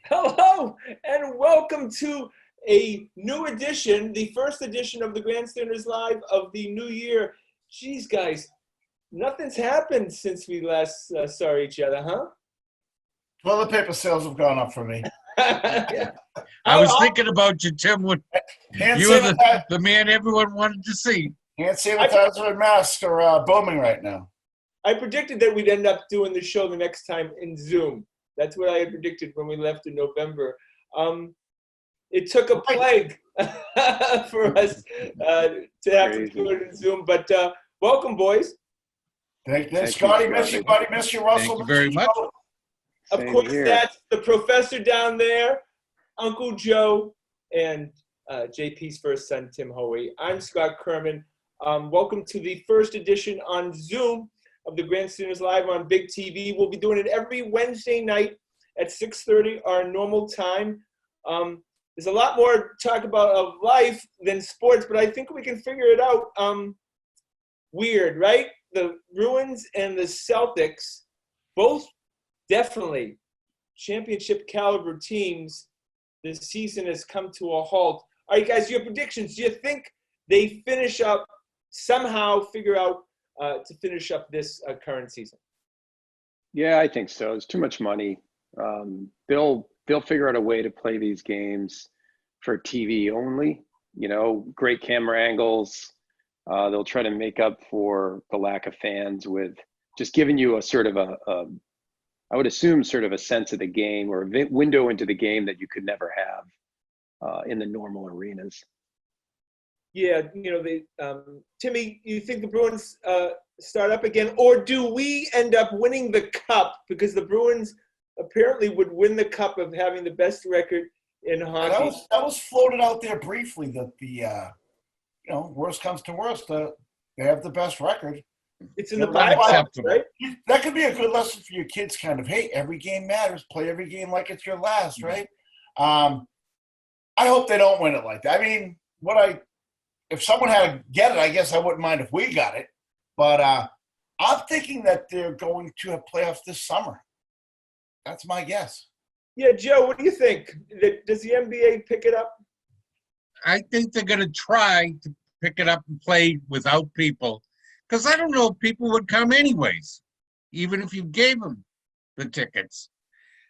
Hello, and welcome to a new edition, the first edition of the Grandstanders Live of the new year. Geez, guys, nothing's happened since we last saw each other, huh? Toilet paper sales have gone up for me. Yeah. I was thinking about you, Tim, when Hand you were sanitizer, the man everyone wanted to see. hand sanitizer and masks are booming right now. I predicted that we'd end up doing the show the next time in Zoom. That's what I had predicted when we left in November. It took a plague for us to have to do it in Zoom, but welcome, boys. Thank you, Scotty. Miss you, buddy. Miss you, Russell. Thank you very much. Of course, that's the professor down there, Uncle Joe, and JP's first son, Tim Hoey. I'm Scott Kerman. Welcome to the first edition on Zoom of the Grandstanders Live on Big TV. We'll be doing it every Wednesday night at 6:30, our normal time. There's a lot more to talk about of life than sports, but I think we can figure it out. Weird, right? The Bruins and the Celtics, both definitely championship caliber teams. The season has come to a halt. All right, guys, your predictions. Do you think they finish up, somehow figure out to finish up this current season? Yeah, I think so. It's too much money. They'll figure out a way to play these games for TV only. You know, great camera angles. They'll try to make up for the lack of fans with just giving you a sort of I would assume sort of a sense of the game or a window into the game that you could never have in the normal arenas. Yeah, you know, Timmy, you think the Bruins start up again, or do we end up winning the cup? Because the Bruins apparently would win the cup of having the best record in hockey. That was floated out there briefly that the worst comes to worst, they have the best record. It's in the Bible, right? That could be a good lesson for your kids. Kind of, hey, every game matters. Play every game like it's your last, right? I hope they don't win it like that. I mean, if someone had to get it, I guess I wouldn't mind if we got it. But I'm thinking that they're going to have playoffs this summer. That's my guess. Yeah, Joe, what do you think? Does the NBA pick it up? I think they're going to try to pick it up and play without people. Because I don't know if people would come anyways, even if you gave them the tickets.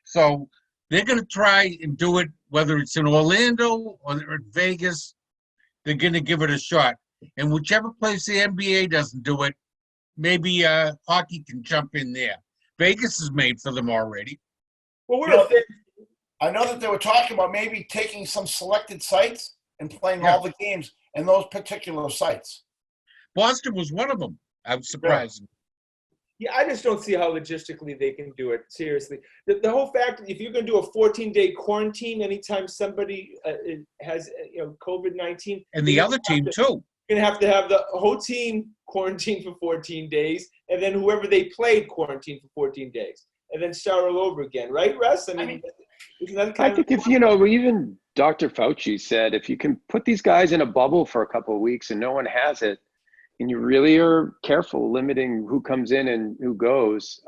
So they're going to try and do it, whether it's in Orlando or in Vegas, they're going to give it a shot. And whichever place the NBA doesn't do it, maybe hockey can jump in there. Vegas is made for them already. Well, I know that they were talking about maybe taking some selected sites and playing all the games in those particular sites. Boston was one of them. I was surprised. Yeah, I just don't see how logistically they can do it. Seriously, the whole fact if you're going to do a 14-day quarantine anytime somebody has COVID-19, And the other team too. You're going to have the whole team quarantine for 14 days, and then whoever they played quarantine for 14 days, and then start all over again, right, Russ? I mean isn't that I think if even Dr. Fauci said if you can put these guys in a bubble for a couple of weeks and no one has it, and you really are careful limiting who comes in and who goes,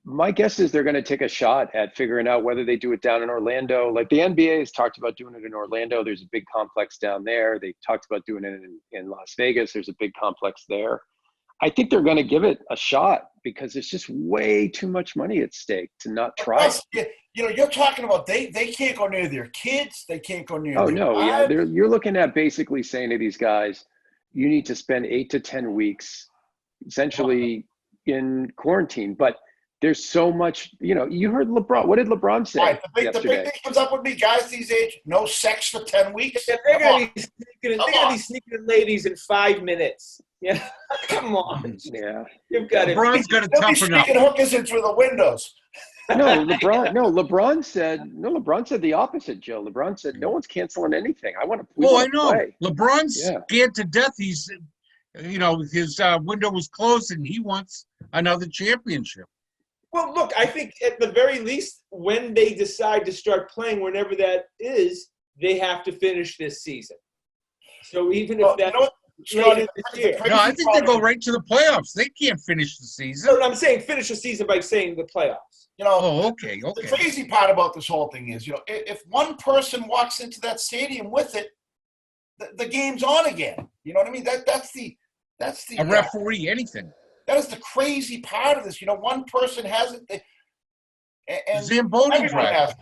my guess is they're going to take a shot at figuring out whether they do it down in Orlando. Like the NBA has talked about doing it in Orlando. There's a big complex down there. They talked about doing it in Las Vegas. There's a big complex there. I think they're going to give it a shot because there's just way too much money at stake to not try. You're talking about they can't go near their kids. They can't go near. You're looking at basically saying to these guys, you need to spend 8 to 10 weeks essentially in quarantine. But there's so much, you heard LeBron. What did LeBron say? Right, the big thing comes up with me, guys, these age, no sex for 10 weeks. Yeah, they're going to be sneaking ladies in 5 minutes. Yeah, come on. Yeah. You've got it. LeBron's got to toughen up. Sneaking hookers in through the windows. LeBron said the opposite, Joe. LeBron said no one's canceling anything. I know. Play. LeBron's scared to death. He's, his window was closed and he wants another championship. Well, look, I think at the very least, when they decide to start playing, whenever that is, they have to finish this season. So even if that, later this year. No, I think they go right to the playoffs. They can't finish the season. No, I'm saying finish the season by saying the playoffs. Oh, okay. The crazy part about this whole thing is, if one person walks into that stadium with it, the game's on again. You know what I mean? That's the a referee, anything. That is the crazy part of this. One person has it, and Zamboni everyone has it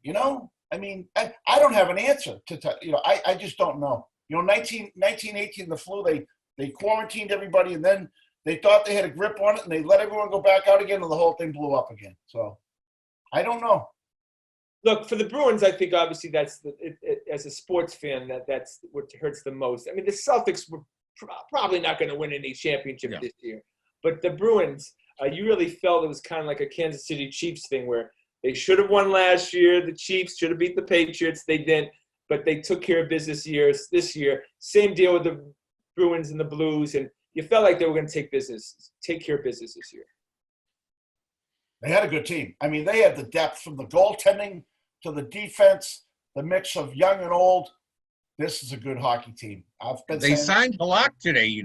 now. I mean, I don't have an answer to. I just don't know. 1918, the flu, they quarantined everybody, and then they thought they had a grip on it, and they let everyone go back out again, and the whole thing blew up again. So, I don't know. Look, for the Bruins, I think obviously that's as a sports fan, that's what hurts the most. I mean, the Celtics were probably not going to win any championship this year, but the Bruins, you really felt it was kind of like a Kansas City Chiefs thing where they should have won last year. The Chiefs should have beat the Patriots. They didn't, but they took care of business this year. Same deal with the Bruins and the Blues, and you felt like they were going to take care of business this year. They had a good team. I mean, they had the depth from the goaltending to the defense, the mix of young and old. This is a good hockey team. They signed Halak today,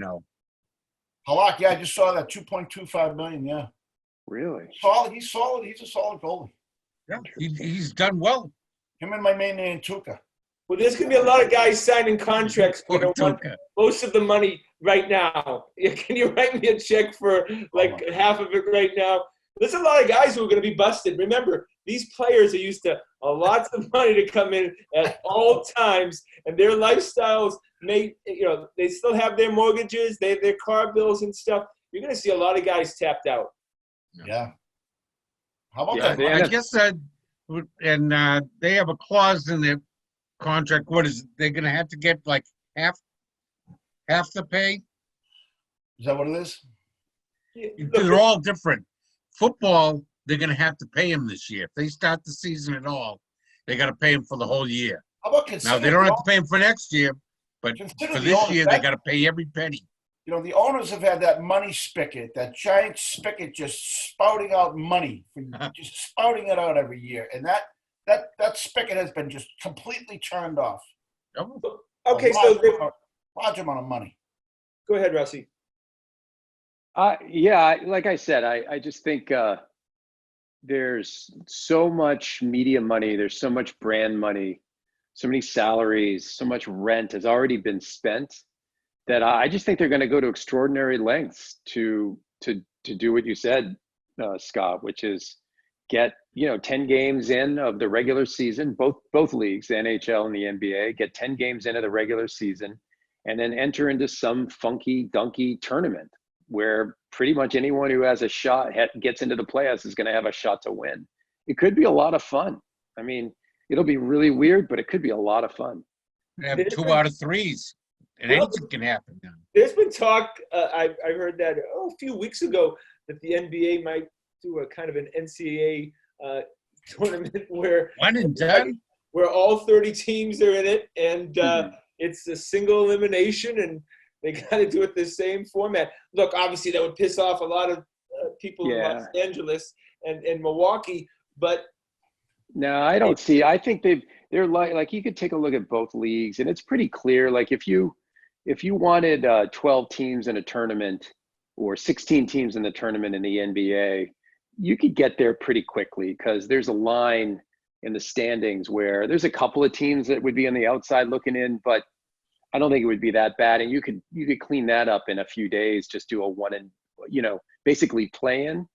Halak, yeah, I just saw that, $2.25 million, yeah. Really? Solid. He's solid. He's a solid goalie. Yeah, he's done well. Him and my main man, Tuca. Well, there's going to be a lot of guys signing contracts for most of the money right now. Can you write me a check for half of it right now? There's a lot of guys who are going to be busted. Remember, these players are used to lots of money to come in at all times, and their lifestyles they still have their mortgages, they have their car bills and stuff. You're going to see a lot of guys tapped out. Yeah. How about that? I guess they have a clause in their contract. What is it? They're going to have to get like half the pay? Is that what it is? They're all different. Football, they're going to have to pay him this year. If they start the season at all, they got to pay him for the whole year. How about now, they don't have to pay him for next year, but for this year, they got to pay every penny. The owners have had that money spigot, that giant spigot just spouting out money, just spouting it out every year. And that spigot has been just completely turned off. Okay, large amount of money. Go ahead, Russie. Yeah, like I said, I just think there's so much media money, there's so much brand money, so many salaries, so much rent has already been spent that I just think they're going to go to extraordinary lengths to do what you said, Scott, which is get 10 games in of the regular season, both leagues, the NHL and the NBA, get 10 games into the regular season, and then enter into some funky dunky tournament where pretty much anyone who has a shot gets into the playoffs is going to have a shot to win. It could be a lot of fun. I mean, it'll be really weird, but it could be a lot of fun. Have 2 out of 3s. And anything can happen now. There's been talk, I heard that a few weeks ago, that the NBA might do a kind of an NCAA tournament where one and done, where all 30 teams are in it, and it's a single elimination, and they got to do it the same format. Look, obviously that would piss off a lot of people in Los Angeles and Milwaukee, but no, I don't see. I think they're like you could take a look at both leagues, and it's pretty clear. Like if you wanted 12 teams in a tournament or 16 teams in the tournament in the NBA, you could get there pretty quickly because there's a line in the standings where there's a couple of teams that would be on the outside looking in, but I don't think it would be that bad. And you could clean that up in a few days, just do a one and, basically play in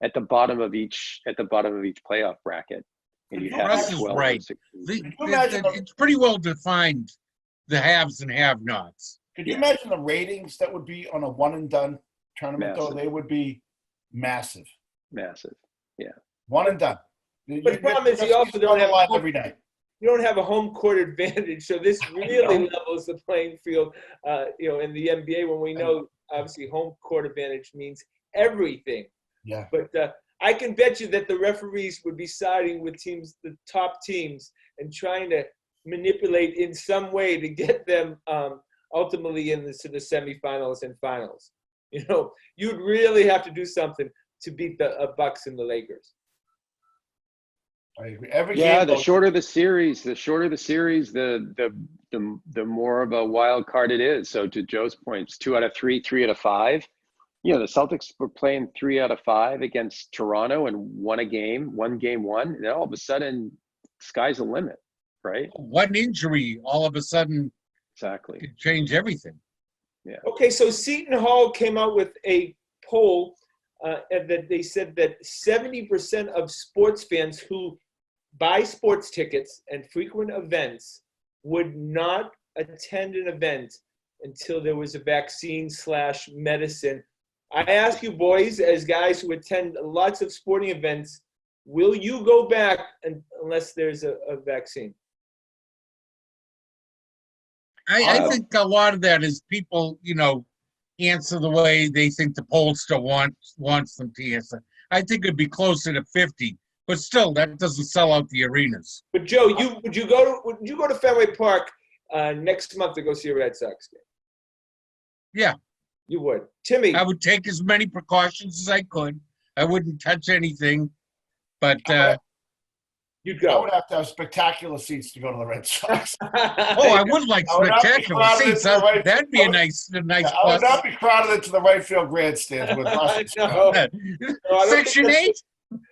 at the bottom of each playoff bracket. And you have Russ is right. It's pretty well defined, the haves and have-nots. Could you imagine the ratings that would be on a one and done tournament? Massive. Though they would be massive. Massive, yeah. One and done. But the problem is you also don't have every night. You don't have a home court advantage, so this really levels the playing field. In the NBA, when we know obviously home court advantage means everything. Yeah. But I can bet you that the referees would be siding with teams, the top teams, and trying to manipulate in some way to get them ultimately into the semifinals and finals. You'd really have to do something to beat the Bucks and the Lakers. I agree. Every Yeah, game the goes- shorter the series, the more of a wild card it is. So to Joe's point, it's 2 out of 3, 3 out of 5. You know, the Celtics were playing 3 out of 5 against Toronto and won a game, one. And then all of a sudden, sky's the limit, right? One injury all of a sudden Exactly. could change everything. Okay, so Seton Hall came out with a poll and that they said that 70% of sports fans who buy sports tickets and frequent events would not attend an event until there was a vaccine/medicine. I ask you boys, as guys who attend lots of sporting events, will you go back unless there's a vaccine? I think a lot of that is people, answer the way they think the pollster wants them to answer. I think it'd be closer to 50, but still, that doesn't sell out the arenas. But Joe, would you go to Fenway Park next month to go see a Red Sox game? Yeah. You would. Timmy? I would take as many precautions as I could. I wouldn't touch anything, but you'd I go. would have to have spectacular seats to go to the Red Sox. I would like I would not be spectacular crowded seats. into the right- That'd be a nice I would plus. not be crowded into the right field grandstands with us. No. I don't Section think 8?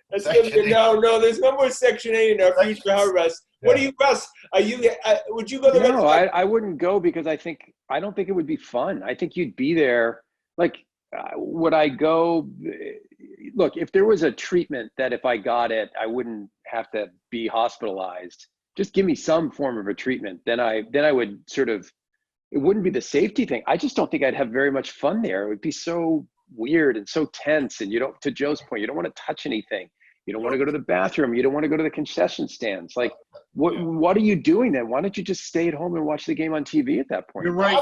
That's Section good. 8. No, there's no more Section 8 in our future, huh, Russ? What do you, Russ? Would you go to Red No, Sox? I wouldn't go because I don't think it would be fun. I think you'd be there. Like, would I go? Look, if there was a treatment that if I got it, I wouldn't have to be hospitalized. Just give me some form of a treatment. Then I would sort of, it wouldn't be the safety thing. I just don't think I'd have very much fun there. It would be so weird and so tense. And to Joe's point, you don't want to touch anything. You don't want to go to the bathroom. You don't want to go to the concession stands. Like, what are you doing then? Why don't you just stay at home and watch the game on TV at that point? You're right,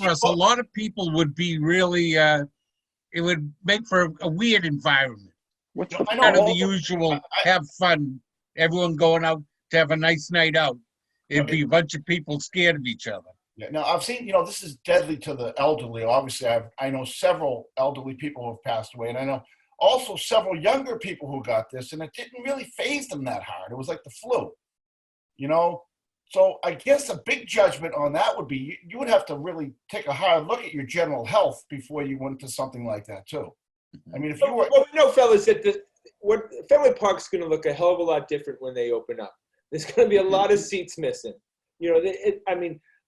Russ. A lot of people would be really, it would make for a weird environment. What's I know Kind of all the the- usual, have fun, everyone going out to have a nice night out. It'd be a bunch of people scared of each other. Yeah, now I've seen, this is deadly to the elderly. Obviously, I know several elderly people who have passed away, and I know also several younger people who got this, and it didn't really faze them that hard. It was like the flu, So I guess a big judgment on that would be you would have to really take a hard look at your general health before you went to something like that too. I mean, if you were, Well, we know, fellas, that Fenway Park's going to look a hell of a lot different when they open up. There's going to be a lot of seats missing.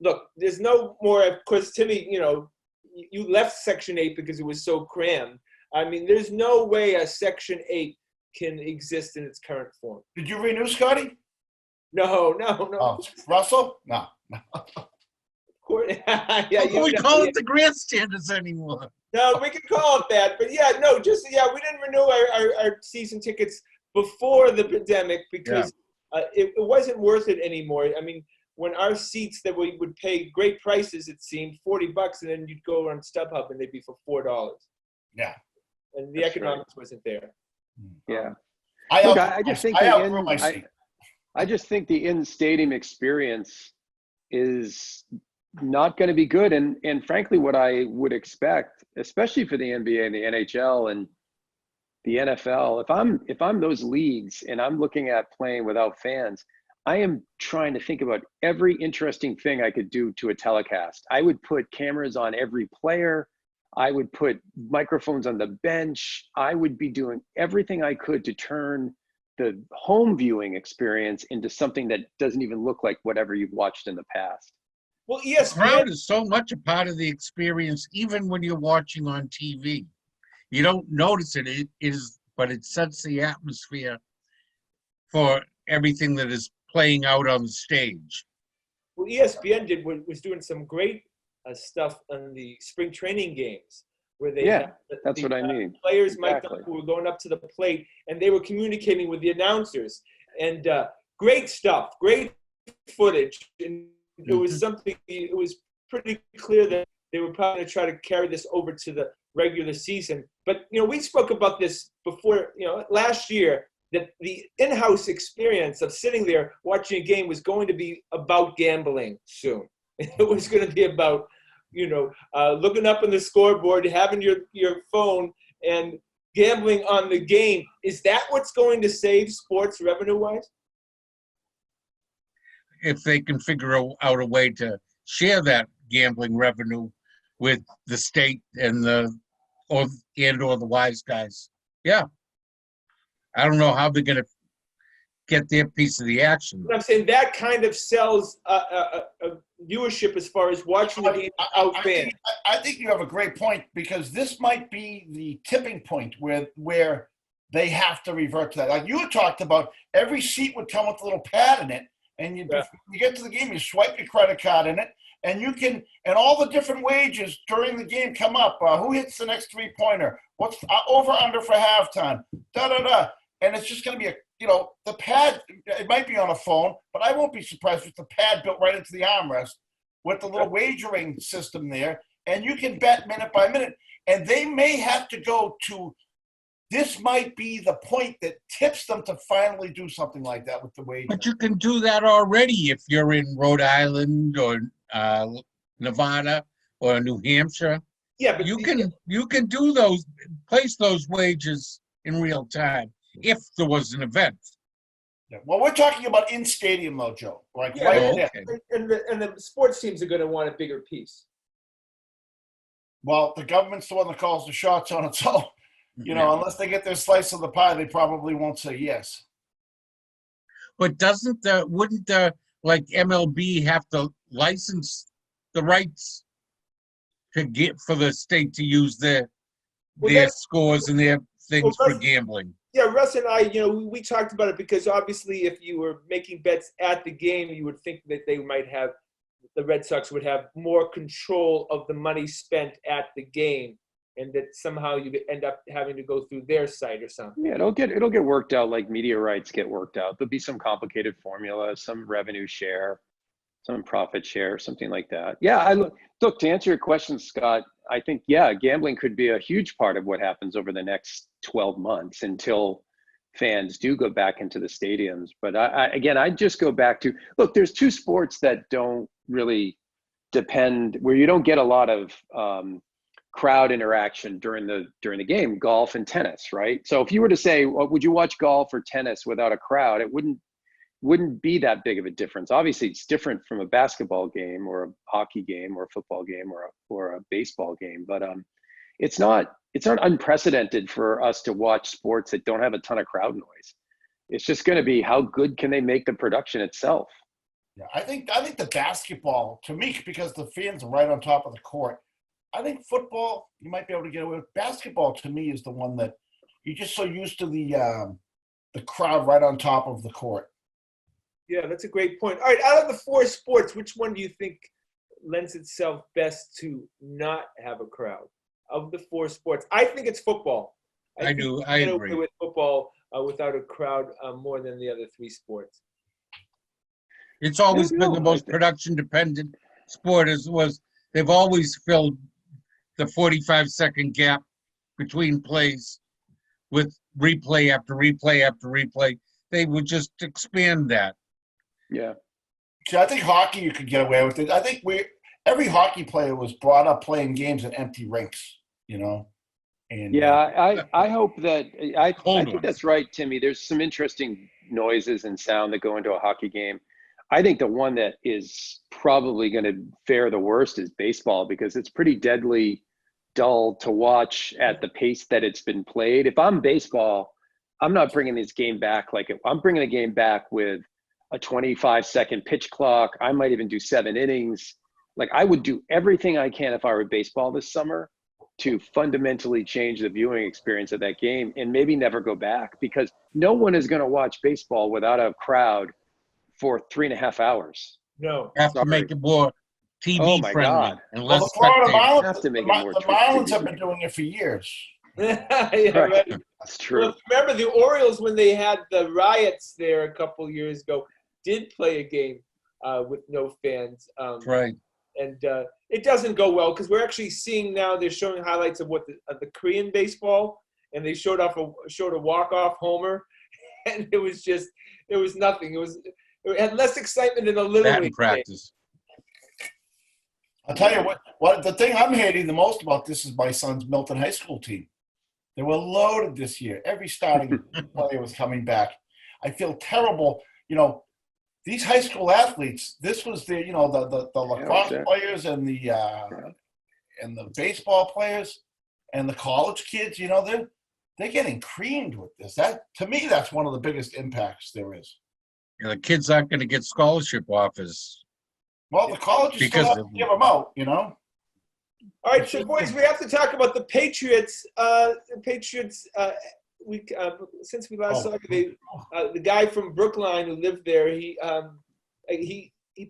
Look, there's no more. Of course, Timmy, you left Section 8 because it was so crammed. I mean, there's no way a Section 8 can exist in its current form. did you renew, Scotty? No. Oh, Russell? No. Yeah, Don't we call it the Grandstanders anymore? No, we can call it that. But we didn't renew our season tickets before the pandemic because it wasn't worth it anymore. I mean, when our seats that we would pay great prices, it seemed $40, and then you'd go on StubHub and they'd be for $4. Yeah. And the That's economics wasn't there. Yeah. I just think the in-stadium experience is not going to be good. And frankly, what I would expect, especially for the NBA and the NHL and the NFL, if I'm those leagues and I'm looking at playing without fans, I am trying to think about every interesting thing I could do to a telecast. I would put cameras on every player. I would put microphones on the bench. I would be doing everything I could to turn the home viewing experience into something that doesn't even look like whatever you've watched in the past. Well, yes, The crowd is so much a part of the experience, even when you're watching on TV. You don't notice it, but it sets the atmosphere for everything that is playing out on the stage. Well, ESPN was doing some great stuff on the spring training games where they had that's what I mean. Players Exactly. who were going up to the plate and they were communicating with the announcers, and great stuff, great footage. And it was something. It was pretty clear that they were probably going to try to carry this over to the regular season. But we spoke about this before. Last year, that the in-house experience of sitting there watching a game was going to be about gambling soon. It was going to be about, looking up on the scoreboard, having your phone and gambling on the game. Is that what's going to save sports revenue-wise? If they can figure out a way to share that gambling revenue with the state and or the wise guys. Yeah. I don't know how they're going to get their piece of the action. I'm saying that kind of sells a viewership as far as watching the game out fans. I think you have a great point, because this might be the tipping point where they have to revert to that. Like you had talked about, every seat would come with a little pad in it, and you get to the game, you swipe your credit card in it, and you can, and all the different wages during the game come up. Who hits the next 3-pointer? What's over under for halftime? And it's just going to be the pad. It might be on a phone, but I won't be surprised if the pad built right into the armrest with the little wagering system there, and you can bet minute by minute. And they may have to go to. This might be the point that tips them to finally do something like that with the wagering. But you can do that already if you're in Rhode Island or Nevada or New Hampshire. Yeah, but you can do place those wages in real time if there was an event. Yeah. Well, we're talking about in stadium though, Joe. Like yeah, right okay. And the sports teams are going to want a bigger piece. Well, the government's the one that calls the shots on it, so unless they get their slice of the pie, they probably won't say yes. But wouldn't like MLB have to license the rights to get for the state to use their scores and their things for gambling? Yeah, Russ and I, we talked about it, because obviously if you were making bets at the game, you would think that the Red Sox would have more control of the money spent at the game, and that somehow you end up having to go through their site or something. Yeah, it'll get worked out like media rights get worked out. There'll be some complicated formula, some revenue share, some profit share, something like that. Yeah, look, to answer your question, Scott, I think, gambling could be a huge part of what happens over the next 12 months until fans do go back into the stadiums. But I'd just go back to, look, there's two sports that don't really depend, where you don't get a lot of crowd interaction during the game: golf and tennis, right? So if you were to say, would you watch golf or tennis without a crowd, it wouldn't be that big of a difference. Obviously, it's different from a basketball game or a hockey game or a football game or a baseball game, but it's not unprecedented for us to watch sports that don't have a ton of crowd noise. It's just going to be how good can they make the production itself. Yeah, I think the basketball, to me, because the fans are right on top of the court, I think football, you might be able to get away with. Basketball, to me, is the one that you're just so used to the crowd right on top of the court. Yeah, that's a great point. All right, out of the 4 sports, which one do you think lends itself best to not have a crowd? Of the 4 sports, I think it's football. I agree with football without a crowd more than the other 3 sports. It's always been the most production-dependent sport. They've always filled the 45-second gap between plays with replay after replay after replay. They would just expand that. Yeah. See, I think hockey, you could get away with it. I think every hockey player was brought up playing games in empty rinks, And I hope that I think that's right, Timmy. There's some interesting noises and sound that go into a hockey game. I think the one that is probably going to fare the worst is baseball, because it's pretty deadly dull to watch at the pace that it's been played. If I'm baseball, I'm not bringing this game back I'm bringing the game back with a 25-second pitch clock. I might even do 7 innings. Like, I would do everything I can if I were baseball this summer to fundamentally change the viewing experience of that game and maybe never go back, because no one is going to watch baseball without a crowd for 3.5 hours. No. Have to make it more TV friendly. God. And Well, less the Florida Marlins, have to make it more the Marlins have been doing it for years. Yeah, right. That's true. Well, remember the Orioles, when they had the riots there a couple years ago, did play a game with no fans. Right. And it doesn't go well, because we're actually seeing now, they're showing highlights of the Korean baseball, and they showed a walk-off homer, and it was nothing. It had less excitement than a Little League practice. I'll tell you what the thing I'm hating the most about this is my son's Milton High School team. They were loaded this year. Every starting player was coming back. I feel terrible. These high school athletes, this was the lacrosse players and the baseball players and the college kids, they're getting creamed with this. That, to me, that's one of the biggest impacts there is. The kids aren't going to get scholarship offers. Well, the colleges still have to give them out, All right, so boys, we have to talk about the Patriots. Since we last saw the guy from Brookline who lived there, he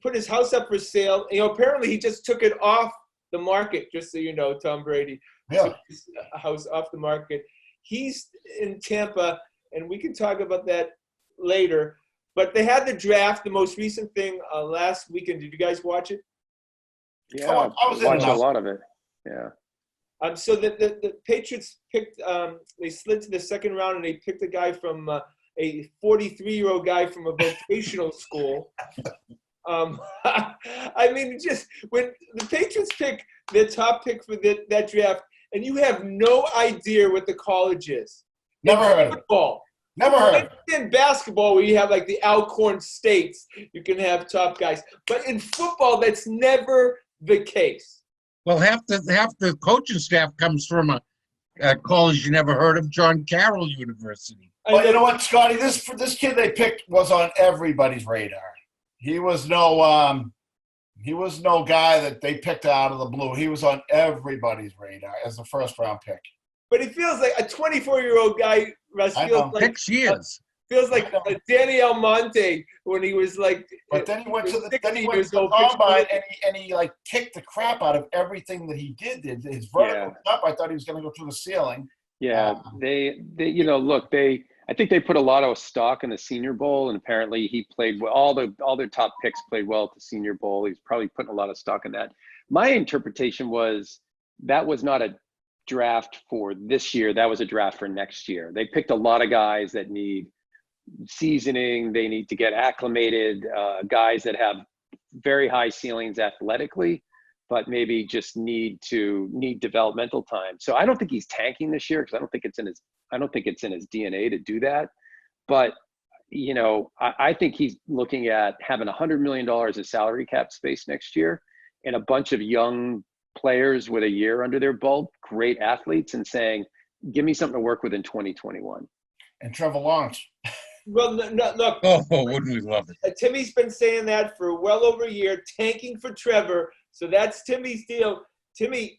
put his house up for sale. Apparently he just took it off the market. Just so you know, Tom Brady took his house off the market. He's in Tampa, and we can talk about that later. But they had the draft, the most recent thing, last weekend. Did you guys watch it? Yeah, I watched a lot of it. Yeah. So the Patriots picked, they slid to the second round, and they picked a guy from a 43-year-old guy from a vocational school. I mean, just when the Patriots pick their top pick for that draft, and you have no idea what the college is. Never heard of it. Never heard of it. In basketball, where you have like the Alcorn States, you can have top guys. But in football, that's never the case. Well, half the coaching staff comes from a college you never heard of, John Carroll University. Well, you know what, Scotty? This kid they picked was on everybody's radar. He was no guy that they picked out of the blue. He was on everybody's radar as a first-round pick. But he feels like a 24-year-old guy, Russ, feels like 6 years. Feels like Danny Almonte when he was like. But then he went to the combine and he like kicked the crap out of everything that he did. His vertical up, I thought he was going to go through the ceiling. Yeah, they I think they put a lot of stock in the Senior Bowl, and apparently he played well. All their top picks played well at the Senior Bowl. He's probably putting a lot of stock in that. My interpretation was that was not a draft for this year. That was a draft for next year. They picked a lot of guys that need seasoning. They need to get acclimated, guys that have very high ceilings athletically, but maybe just need developmental time. So I don't think he's tanking this year because I don't think it's in his DNA to do that. But I think he's looking at having $100 million of salary cap space next year and a bunch of young players with a year under their belt, great athletes, and saying, give me something to work with in 2021. And Trevor Lawrence. Well, no, look. Oh, wouldn't we love it? Timmy's been saying that for well over a year, tanking for Trevor. So that's Timmy's deal. Timmy,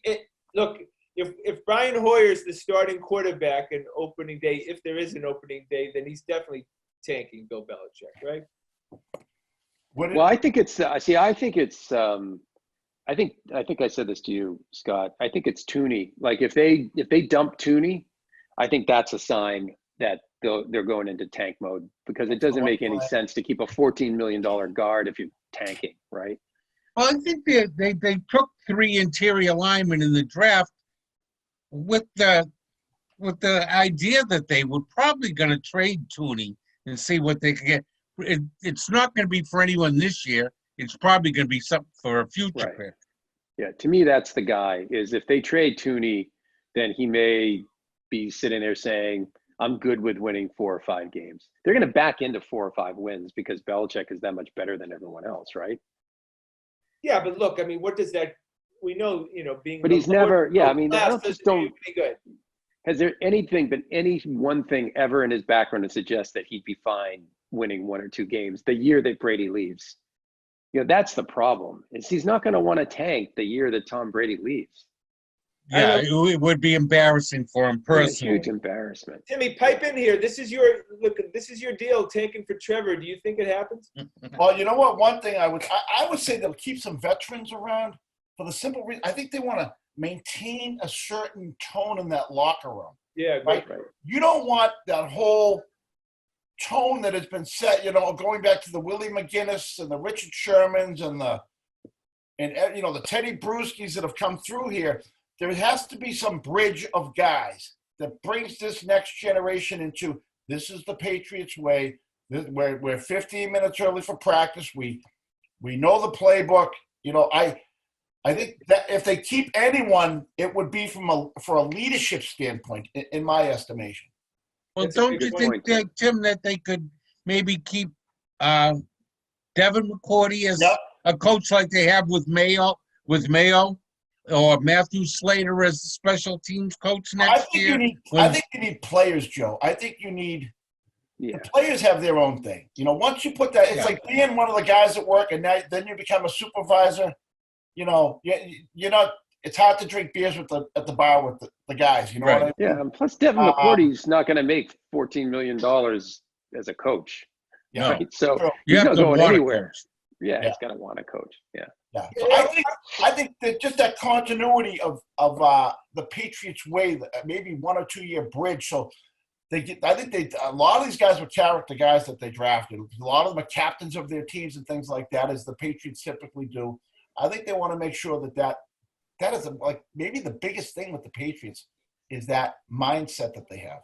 look, if Brian Hoyer's the starting quarterback in opening day, if there is an opening day, then he's definitely tanking Bill Belichick, right? Well, I think it's. I think it's. I think I said this to you, Scott. I think it's Tooney. Like if they dump Tooney, I think that's a sign that they're going into tank mode because it doesn't make any sense to keep a $14 million guard if you're tanking, right? Well, I think they took 3 interior linemen in the draft with the idea that they were probably going to trade Tooney and see what they could get. It's not going to be for anyone this year. It's probably going to be something for a future pick. Yeah, to me, that's the guy. Is if they trade Tooney, then he may be sitting there saying, I'm good with winning 4 or 5 games. They're going to back into 4 or 5 wins because Belichick is that much better than everyone else, right? Yeah, but look, I mean, what does that? We know, being. But he's never. Yeah, I mean, I just don't. Good. Has there been any one thing ever in his background to suggest that he'd be fine winning 1 or 2 games the year that Brady leaves? That's the problem. Is he's not going to want to tank the year that Tom Brady leaves. Yeah, it would be embarrassing for him personally. Huge embarrassment. Timmy, pipe in here. This is your deal, tanking for Trevor. Do you think it happens? Well, you know what? One thing I would say they'll keep some veterans around for the simple reason I think they want to maintain a certain tone in that locker room. Yeah, right. You don't want that whole tone that has been set. Going back to the Willie McGinnis and the Richard Shermans and the Teddy Bruschi's that have come through here. There has to be some bridge of guys that brings this next generation into this is the Patriots way. We're 15 minutes early for practice. We know the playbook. I think that if they keep anyone, it would be for a leadership standpoint, in my estimation. Well, That's a don't good you point. think, Tim, that they could maybe keep Devin McCourty as Yep. a coach like they have with Mayo, or Matthew Slater as the special teams coach next year? I think you need players, Joe. I think you need. Yeah. The players have their own thing. Once you put that, it's like being one of the guys at work, and then you become a supervisor. You're not. It's hard to drink beers at the bar with the guys. You know what I mean? Yeah, and plus Devin McCourty's not going to make $14 million as a coach. Yeah. Right? So You he's have not to going want anywhere. coach. Yeah, he's going to want a coach. Yeah. Yeah. So I think that just that continuity of the Patriots way, maybe 1 or 2 year bridge. So I think a lot of these guys were character guys that they drafted. A lot of them are captains of their teams and things like that, as the Patriots typically do. I think they want to make sure that is like maybe the biggest thing with the Patriots is that mindset that they have.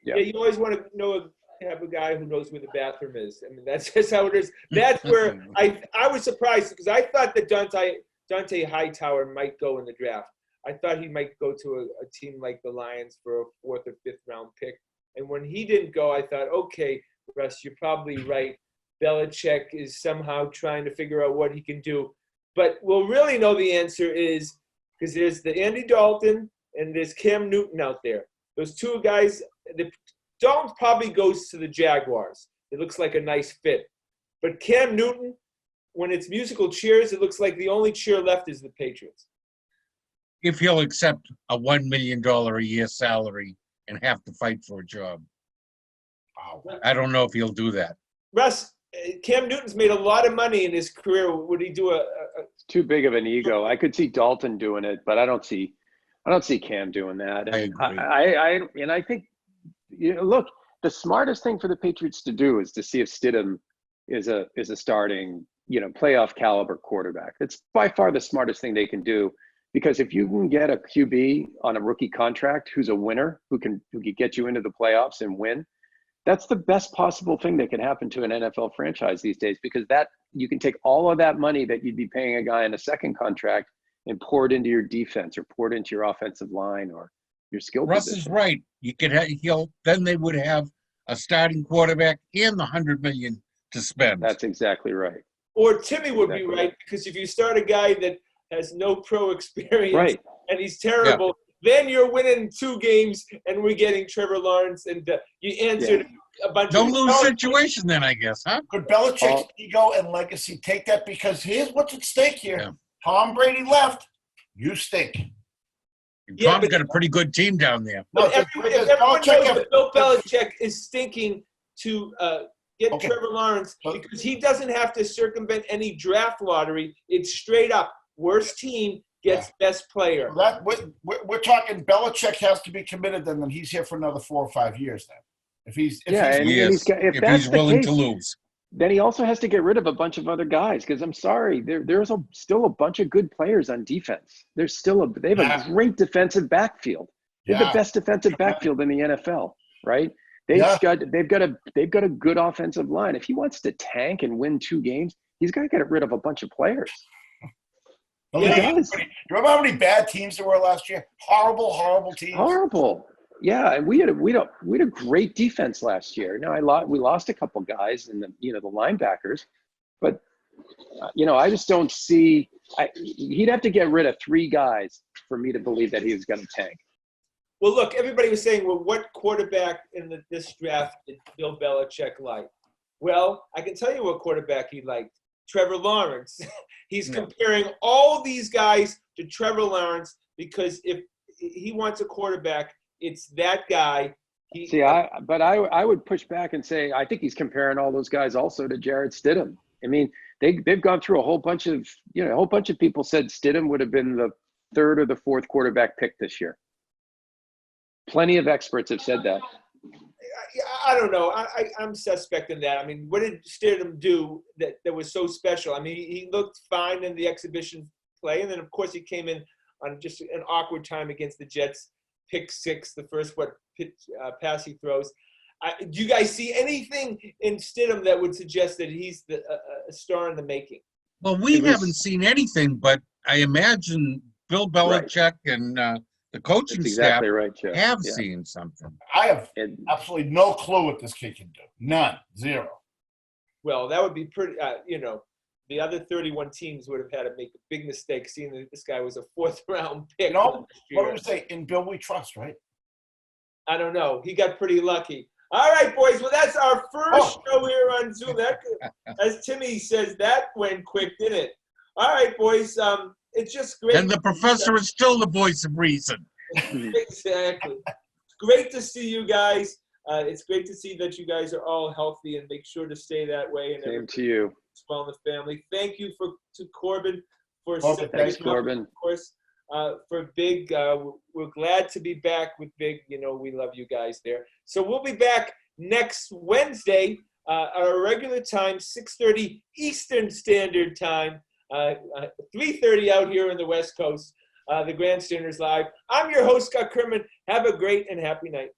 Yeah, you always want to have a guy who knows where the bathroom is. I mean, that's just how it is. That's where I was surprised because I thought that Dante Hightower might go in the draft. I thought he might go to a team like the Lions for a 4th or 5th round pick. And when he didn't go, I thought, okay, Russ, you're probably right. Belichick is somehow trying to figure out what he can do. But we'll really know the answer is because there's the Andy Dalton and there's Cam Newton out there. Those two guys, the Dalton probably goes to the Jaguars. It looks like a nice fit. But Cam Newton, when it's musical chairs, it looks like the only chair left is the Patriots. If he'll accept a $1 million a year salary and have to fight for a job. Wow. I don't know if he'll do that. Russ, Cam Newton's made a lot of money in his career. Would he do It's too big of an ego. I could see Dalton doing it, but I don't see Cam doing that. I agree. I think, look, the smartest thing for the Patriots to do is to see if Stidham is a starting, playoff caliber quarterback. It's by far the smartest thing they can do, because if you can get a QB on a rookie contract who's a winner, who can get you into the playoffs and win, that's the best possible thing that can happen to an NFL franchise these days, because that you can take all of that money that you'd be paying a guy in a second contract and pour it into your defense or pour it into your offensive line or your skill Russ position. is right. You could then they would have a starting quarterback and the $100 million to spend. That's exactly right. Or Timmy would be right, because if you start a guy that has no pro experience and he's terrible, then you're winning 2 games and we're getting Trevor Lawrence, and you answered a bunch of no-lose situation then, I guess, huh? Could Belichick's ego and legacy take that? Because here's what's at stake here. Yeah. Tom Brady left. You stink. Tom's got a pretty good team down there. But everyone knows that Bill Belichick is stinking to get Trevor Lawrence, because he doesn't have to circumvent any draft lottery. It's straight up worst team gets best player. We're talking Belichick has to be committed, then he's here for another 4 or 5 years then. If he's willing to lose. Then he also has to get rid of a bunch of other guys, because I'm sorry, there's still a bunch of good players on defense. They have a great defensive backfield. They have the best defensive backfield in the NFL, right? They've got a good offensive line. If he wants to tank and win 2 games, he's got to get rid of a bunch of players. Do you remember how many bad teams there were last year? Horrible teams. Horrible. Yeah, and we had a great defense last year. Now we lost a couple guys in the linebackers, but I just don't see. He'd have to get rid of 3 guys for me to believe that he was going to tank. Well, look, everybody was saying, well, what quarterback in this draft did Bill Belichick like? Well, I can tell you what quarterback he liked. Trevor Lawrence. He's comparing all these guys to Trevor Lawrence, because if he wants a quarterback, it's that guy. I would push back and say I think he's comparing all those guys also to Jarrett Stidham. I mean, they've gone through a whole bunch of people said Stidham would have been the 3rd or the 4th quarterback pick this year. Plenty of experts have said that. I don't know. I'm suspecting that. I mean, what did Stidham do that was so special? I mean, he looked fine in the exhibition play, and then, of course, he came in on just an awkward time against the Jets, pick 6, the first pass he throws. Do you guys see anything in Stidham that would suggest that he's a star in the making? Well, we haven't seen anything, but I imagine Bill Right. Belichick and the coaching That's staff exactly right, Jeff. have Yeah. seen something. I have And absolutely no clue what this kid can do. None. Zero. Well, that would be pretty, the other 31 teams would have had to make a big mistake seeing that this guy was a fourth-round pick. You know, last year. what do we say? In Bill we trust, right? I don't know. He got pretty lucky. All right, boys. Well, that's our first show here on Zoom. That, as Timmy says, that went quick, didn't it? All right, boys. It's just great. And the professor is still the voice of reason. Exactly. It's great to see you guys. It's great to see that you guys are all healthy, and make sure to stay that way. And same to you. well in the family. Thank you to Corbin for Thanks, Corbin. of course. For Big, we're glad to be back with Big. You know, we love you guys there. So we'll be back next Wednesday at our regular time, 6:30 Eastern Standard Time, 3:30 out here on the West Coast. The Grandstanders Live. I'm your host, Scott Kerman. Have a great and happy night.